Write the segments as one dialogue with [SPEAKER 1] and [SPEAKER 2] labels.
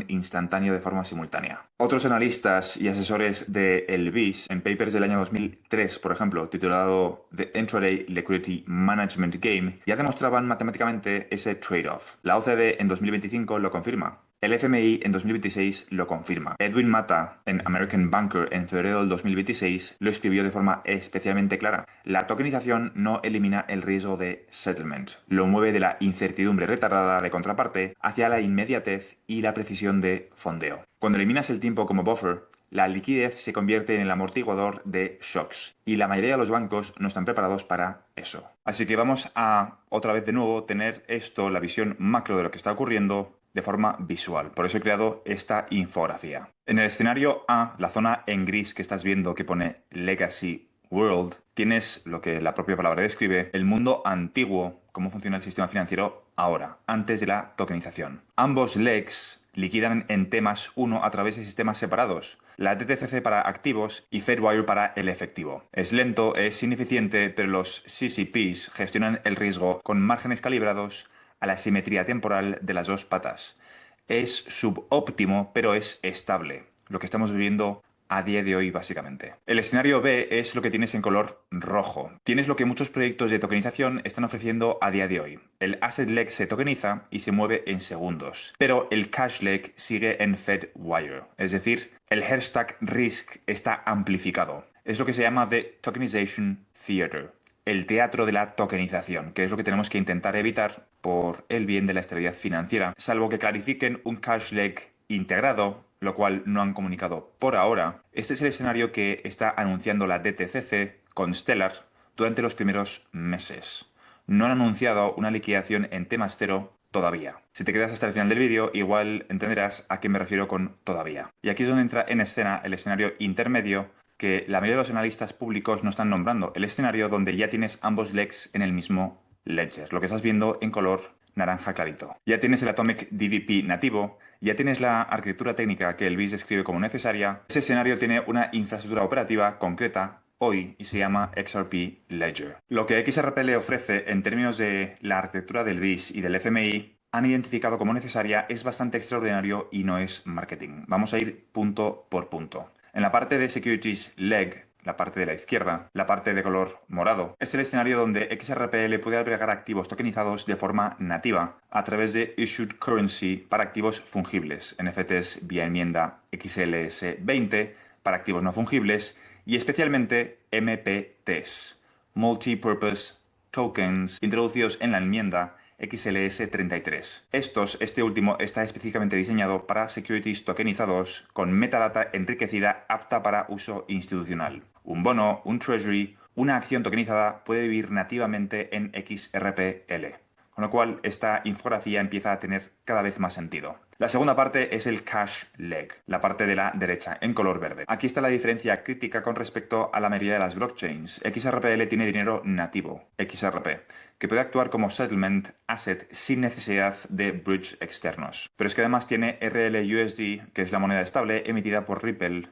[SPEAKER 1] instantáneo de forma simultánea. Otros analistas y asesores de el BIS, en papers del año 2003, por ejemplo, titulado The Intraday Liquidity Management Game, ya demostraban matemáticamente ese trade-off. La OCDE en 2025 lo confirma. El FMI en 2026 lo confirma. Edwin Mata, en American Banker, en febrero del 2026, lo escribió de forma especialmente clara. La tokenización no elimina el riesgo de settlement. Lo mueve de la incertidumbre retardada de contraparte hacia la inmediatez y la precisión de fondeo. Cuando eliminas el tiempo como buffer, la liquidez se convierte en el amortiguador de shocks. Y la mayoría de los bancos no están preparados para eso. Así que vamos a, otra vez de nuevo, tener esto, la visión macro de lo que está ocurriendo, de forma visual. Por eso he creado esta infografía. En el escenario A, la zona en gris que estás viendo que pone Legacy World, tienes lo que la propia palabra describe, el mundo antiguo, cómo funciona el sistema financiero ahora, antes de la tokenización. Ambos legs liquidan en T+1 a través de sistemas separados. La DTCC para activos y Fedwire para el efectivo. Es lento, es ineficiente, pero los CCPs gestionan el riesgo con márgenes calibrados a la simetría temporal de las dos patas. Es subóptimo, pero es estable. Lo que estamos viviendo a día de hoy, básicamente. El escenario B es lo que tienes en color rojo. Tienes lo que muchos proyectos de tokenización están ofreciendo a día de hoy. El asset leg se tokeniza y se mueve en segundos. Pero el cash leg sigue en Fedwire. Es decir, el Herstack Risk está amplificado. Es lo que se llama The Tokenization Theater. El teatro de la tokenización, que es lo que tenemos que intentar evitar por el bien de la estabilidad financiera, salvo que clarifiquen un cash leg integrado, lo cual no han comunicado por ahora. Este es el escenario que está anunciando la DTCC con Stellar durante los primeros meses. No han anunciado una liquidación en T+0 todavía. Si te quedas hasta el final del vídeo, igual entenderás a qué me refiero con todavía. Y aquí es donde entra en escena el escenario intermedio, que la mayoría de los analistas públicos no están nombrando. El escenario donde ya tienes ambos legs en el mismo ledger, lo que estás viendo en color naranja clarito. Ya tienes el Atomic DVP nativo, ya tienes la arquitectura técnica que el BIS describe como necesaria. Ese escenario tiene una infraestructura operativa concreta hoy y se llama XRP Ledger. Lo que XRP le ofrece en términos de la arquitectura del BIS y del FMI han identificado como necesaria es bastante extraordinario y no es marketing. Vamos a ir punto por punto. En la parte de Securities Leg, la parte de la izquierda, la parte de color morado, es el escenario donde XRP le puede albergar activos tokenizados de forma nativa a través de Issued Currency para activos fungibles, NFTs vía enmienda XLS20 para activos no fungibles y especialmente MPTs, Multipurpose Tokens, introducidos en la enmienda XLS33. Este último está específicamente diseñado para securities tokenizados con metadata enriquecida apta para uso institucional. Un bono, un treasury, una acción tokenizada puede vivir nativamente en XRPL. Con lo cual, esta infografía empieza a tener cada vez más sentido. La segunda parte es el cash leg, la parte de la derecha, en color verde. Aquí está la diferencia crítica con respecto a la mayoría de las blockchains. XRPL tiene dinero nativo, XRP, que puede actuar como settlement asset sin necesidad de bridge externos. Pero es que además tiene RLUSD, que es la moneda estable emitida por Ripple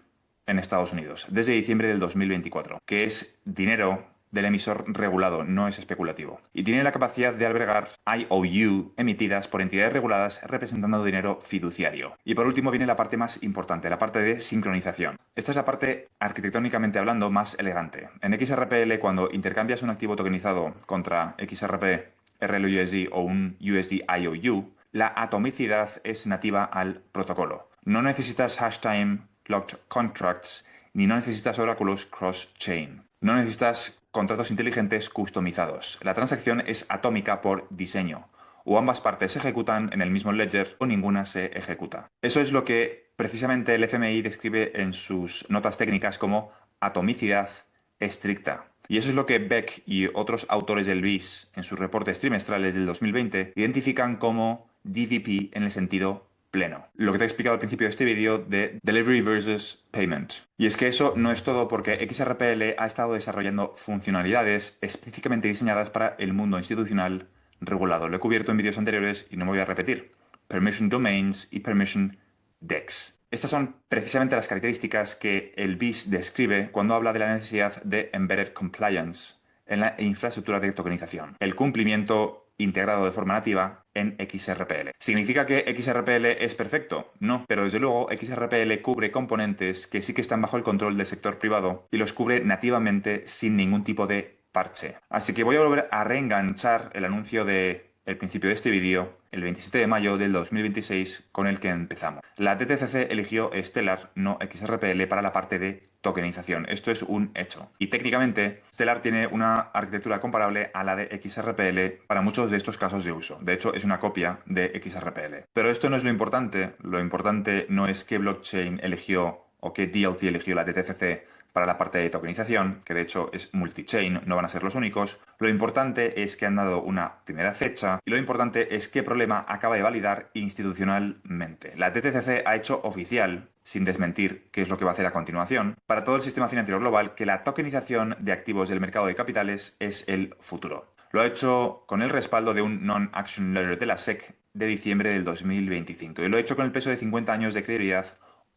[SPEAKER 1] en Estados Unidos, desde diciembre del 2024, que es dinero del emisor regulado, no es especulativo. Y tiene la capacidad de albergar IOU emitidas por entidades reguladas representando dinero fiduciario. Y por último viene la parte más importante, la parte de sincronización. Esta es la parte, arquitectónicamente hablando, más elegante. En XRPL, cuando intercambias un activo tokenizado contra XRP, RLUSD o un USD IOU, la atomicidad es nativa al protocolo. No necesitas hashtime locked contracts ni no necesitas oráculos cross-chain. No necesitas contratos inteligentes customizados. La transacción es atómica por diseño. O ambas partes se ejecutan en el mismo ledger o ninguna se ejecuta. Eso es lo que precisamente el FMI describe en sus notas técnicas como atomicidad estricta. Y eso es lo que Beck y otros autores del BIS en sus reportes trimestrales del 2020 identifican como DVP en el sentido pleno. Lo que te he explicado al principio de este vídeo de Delivery versus Payment. Y es que eso no es todo porque XRPL ha estado desarrollando funcionalidades específicamente diseñadas para el mundo institucional regulado. Lo he cubierto en vídeos anteriores y no me voy a repetir. Permission Domains y Permission DEX. Estas son precisamente las características que el BIS describe cuando habla de la necesidad de Embedded Compliance en la infraestructura de tokenización. El cumplimiento integrado de forma nativa en XRPL. ¿Significa que XRPL es perfecto? No, pero desde luego XRPL cubre componentes que sí que están bajo el control del sector privado y los cubre nativamente sin ningún tipo de parche. Así que voy a volver a reenganchar el anuncio de el principio de este vídeo, el 27 de mayo del 2026, con el que empezamos. La DTCC eligió Stellar, no XRPL, para la parte de tokenización. Esto es un hecho. Y técnicamente, Stellar tiene una arquitectura comparable a la de XRPL para muchos de estos casos de uso. De hecho, es una copia de XRPL. Pero esto no es lo importante. Lo importante no es qué blockchain eligió o qué DLT eligió la DTCC para la parte de tokenización, que de hecho es multi-chain, no van a ser los únicos. Lo importante es que han dado una primera fecha y lo importante es qué problema acaba de validar institucionalmente. La DTCC ha hecho oficial, sin desmentir qué es lo que va a hacer a continuación, para todo el sistema financiero global, que la tokenización de activos del mercado de capitales es el futuro. Lo ha hecho con el respaldo de un Non-Action Letter de la SEC de diciembre del 2025 y lo ha hecho con el peso de 50 años de credibilidad,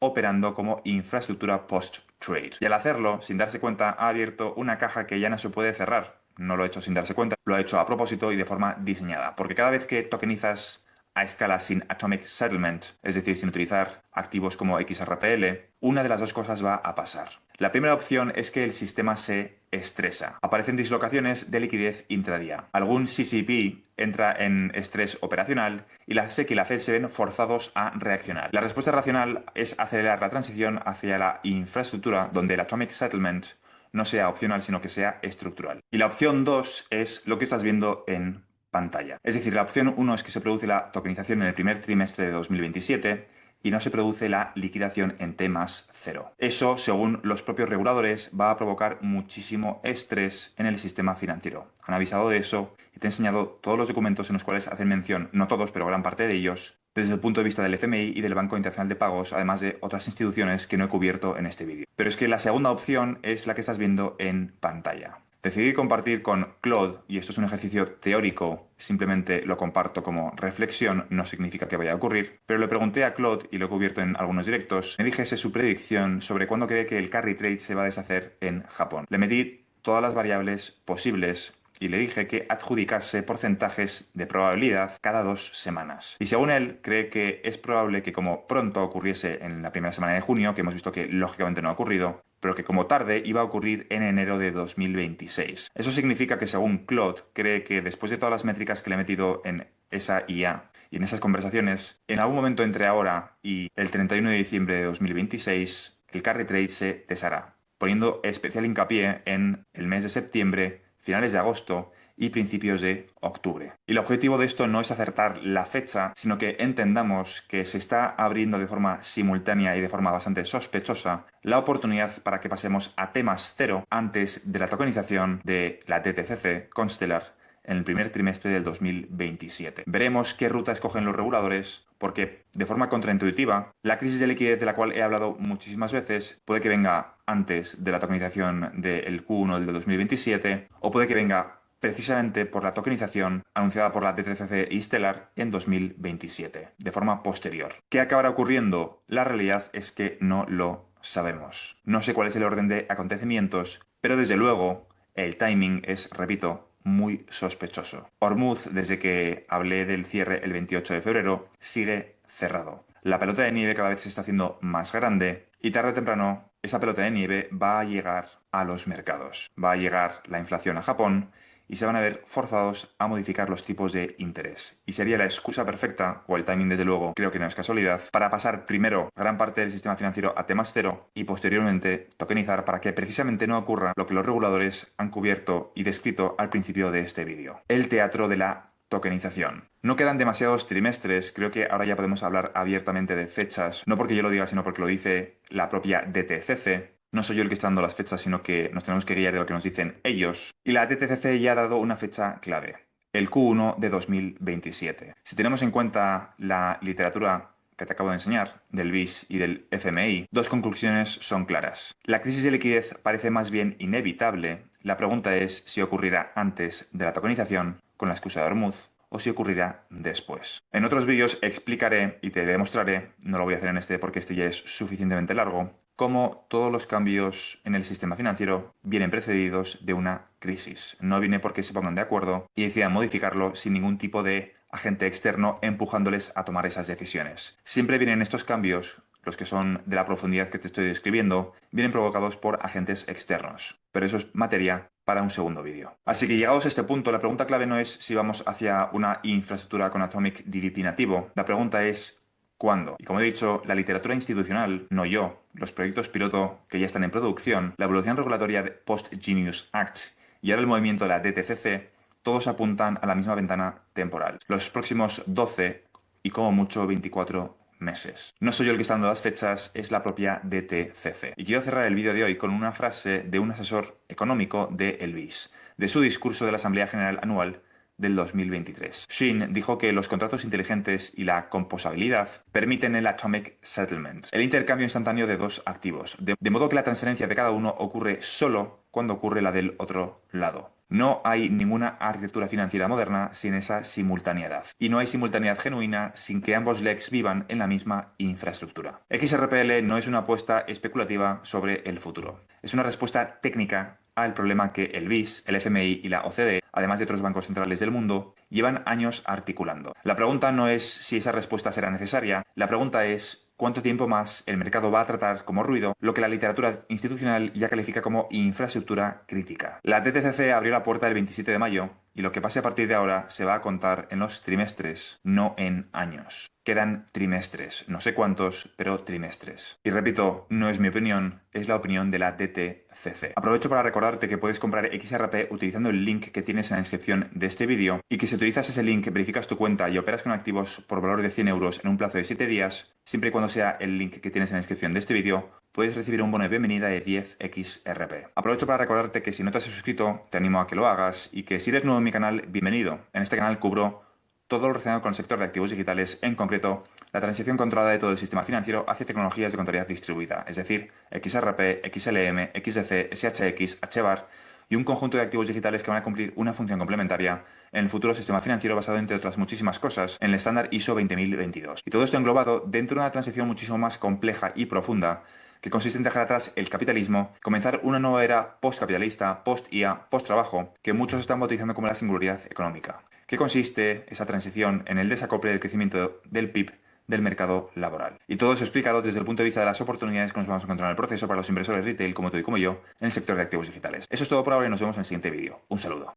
[SPEAKER 1] operando como infraestructura post-trade. Y al hacerlo, sin darse cuenta, ha abierto una caja que ya no se puede cerrar. No lo ha hecho sin darse cuenta, lo ha hecho a propósito y de forma diseñada. Porque cada vez que tokenizas a escala sin Atomic Settlement, es decir, sin utilizar activos como XRPL, una de las dos cosas va a pasar. La primera opción es que el sistema se estresa. Aparecen dislocaciones de liquidez intradía. Algún CCP entra en estrés operacional y la SEC y la Fed se ven forzados a reaccionar. La respuesta racional es acelerar la transición hacia la infraestructura donde el Atomic Settlement no sea opcional, sino que sea estructural. Y la opción 2 es lo que estás viendo en pantalla. Es decir, la opción 1 es que se produce la tokenización en el primer trimestre de 2027 y no se produce la liquidación en T+0. Eso, según los propios reguladores, va a provocar muchísimo estrés en el sistema financiero. Han avisado de eso y te he enseñado todos los documentos en los cuales hacen mención, no todos, pero gran parte de ellos, desde el punto de vista del FMI y del Banco Internacional de Pagos, además de otras instituciones que no he cubierto en este vídeo. Pero es que la segunda opción es la que estás viendo en pantalla. Decidí compartir con Claude, y esto es un ejercicio teórico, simplemente lo comparto como reflexión, no significa que vaya a ocurrir, pero le pregunté a Claude, y lo he cubierto en algunos directos, me dijese su predicción sobre cuándo cree que el carry trade se va a deshacer en Japón. Le medí todas las variables posibles y le dije que adjudicase porcentajes de probabilidad cada 2 semanas. Y según él, cree que es probable que como pronto ocurriese en la primera semana de junio, que hemos visto que lógicamente no ha ocurrido, pero que como tarde iba a ocurrir en enero de 2026. Eso significa que según Claude, cree que después de todas las métricas que le he metido en esa IA y en esas conversaciones, en algún momento entre ahora y el 31 de diciembre de 2026, el carry trade se deshará, poniendo especial hincapié en el mes de septiembre, finales de agosto y principios de octubre. Y el objetivo de esto no es acertar la fecha, sino que entendamos que se está abriendo de forma simultánea y de forma bastante sospechosa la oportunidad para que pasemos a T+0 antes de la tokenización de la DTCC con Stellar en el primer trimestre del 2027. Veremos qué ruta escogen los reguladores, porque de forma contraintuitiva, la crisis de liquidez de la cual he hablado muchísimas veces puede que venga antes de la tokenización del Q1 del 2027 o puede que venga precisamente por la tokenización anunciada por la DTCC y Stellar en 2027, de forma posterior. ¿Qué acabará ocurriendo? La realidad es que no lo sabemos. No sé cuál es el orden de acontecimientos, pero desde luego el timing es, repito, muy sospechoso. Hormuz, desde que hablé del cierre el 28 de febrero, sigue cerrado. La pelota de nieve cada vez se está haciendo más grande y tarde o temprano esa pelota de nieve va a llegar a los mercados. Va a llegar la inflación a Japón y se van a ver forzados a modificar los tipos de interés. Y sería la excusa perfecta, o el timing desde luego, creo que no es casualidad, para pasar primero gran parte del sistema financiero a T+0 y posteriormente tokenizar para que precisamente no ocurra lo que los reguladores han cubierto y descrito al principio de este vídeo. El teatro de la tokenización. No quedan demasiados trimestres, creo que ahora ya podemos hablar abiertamente de fechas, no porque yo lo diga, sino porque lo dice la propia DTCC. No soy yo el que está dando las fechas, sino que nos tenemos que guiar de lo que nos dicen ellos. Y la DTCC ya ha dado una fecha clave, el Q1 de 2027. Si tenemos en cuenta la literatura que te acabo de enseñar, del BIS y del FMI, dos conclusiones son claras. La crisis de liquidez parece más bien inevitable. La pregunta es si ocurrirá antes de la tokenización, con la excusa de Hormuz, o si ocurrirá después. En otros vídeos explicaré y te demostraré, no lo voy a hacer en este porque este ya es suficientemente largo, cómo todos los cambios en el sistema financiero vienen precedidos de una crisis. No viene porque se pongan de acuerdo y decidan modificarlo sin ningún tipo de agente externo empujándoles a tomar esas decisiones. Siempre vienen estos cambios, los que son de la profundidad que te estoy describiendo, vienen provocados por agentes externos. Pero eso es materia para un segundo vídeo. Así que llegados a este punto, la pregunta clave no es si vamos hacia una infraestructura con Atomic DDP nativo. La pregunta es ¿cuándo? Y como he dicho, la literatura institucional, no yo, los proyectos piloto que ya están en producción, la evolución regulatoria de Post-Genius Act y ahora el movimiento de la DTCC, todos apuntan a la misma ventana temporal. Los próximos 12 y como mucho 24 meses. No soy yo el que está dando las fechas, es la propia DTCC. Y quiero cerrar el vídeo de hoy con una frase de un asesor económico de el BIS, de su discurso de la Asamblea General Anual del 2023. Shin dijo que los contratos inteligentes y la composabilidad permiten el Atomic Settlement, el intercambio instantáneo de dos activos, de modo que la transferencia de cada uno ocurre solo cuando ocurre la del otro lado. No hay ninguna arquitectura financiera moderna sin esa simultaneidad. Y no hay simultaneidad genuina sin que ambos legs vivan en la misma infraestructura. XRPL no es una apuesta especulativa sobre el futuro. Es una respuesta técnica al problema que el BIS, el FMI y la OCDE, además de otros bancos centrales del mundo, llevan años articulando. La pregunta no es si esa respuesta será necesaria, la pregunta es ¿cuánto tiempo más el mercado va a tratar como ruido lo que la literatura institucional ya califica como infraestructura crítica? La DTCC abrió la puerta el 27 de mayo y lo que pase a partir de ahora se va a contar en los trimestres, no en años. Quedan trimestres, no sé cuántos, pero trimestres. Y repito, no es mi opinión, es la opinión de la DTCC. Aprovecho para recordarte que puedes comprar XRP utilizando el link que tienes en la descripción de este vídeo y que si utilizas ese link, verificas tu cuenta y operas con activos por valor de 100 euros en un plazo de 7 días, siempre y cuando sea el link que tienes en la descripción de este vídeo, puedes recibir un bono de bienvenida de 10 XRP. Aprovecho para recordarte que si no te has suscrito, te animo a que lo hagas y que si eres nuevo en mi canal, bienvenido. En este canal cubro todo lo relacionado con el sector de activos digitales, en concreto, la transición controlada de todo el sistema financiero hacia tecnologías de contabilidad distribuida, es decir, XRP, XLM, XDC, SHX, HBAR y un conjunto de activos digitales que van a cumplir una función complementaria en el futuro sistema financiero basado, entre otras muchísimas cosas, en el estándar ISO 20022. Y todo esto englobado dentro de una transición muchísimo más compleja y profunda que consiste en dejar atrás el capitalismo, comenzar una nueva era postcapitalista, post-IA, post-trabajo, que muchos están bautizando como la singularidad económica. ¿Qué consiste esa transición en el desacople del crecimiento del PIB del mercado laboral? Y todo eso explicado desde el punto de vista de las oportunidades que nos vamos a encontrar en el proceso para los inversores retail como tú y como yo en el sector de activos digitales. Eso es todo por ahora y nos vemos en el siguiente vídeo. Un saludo.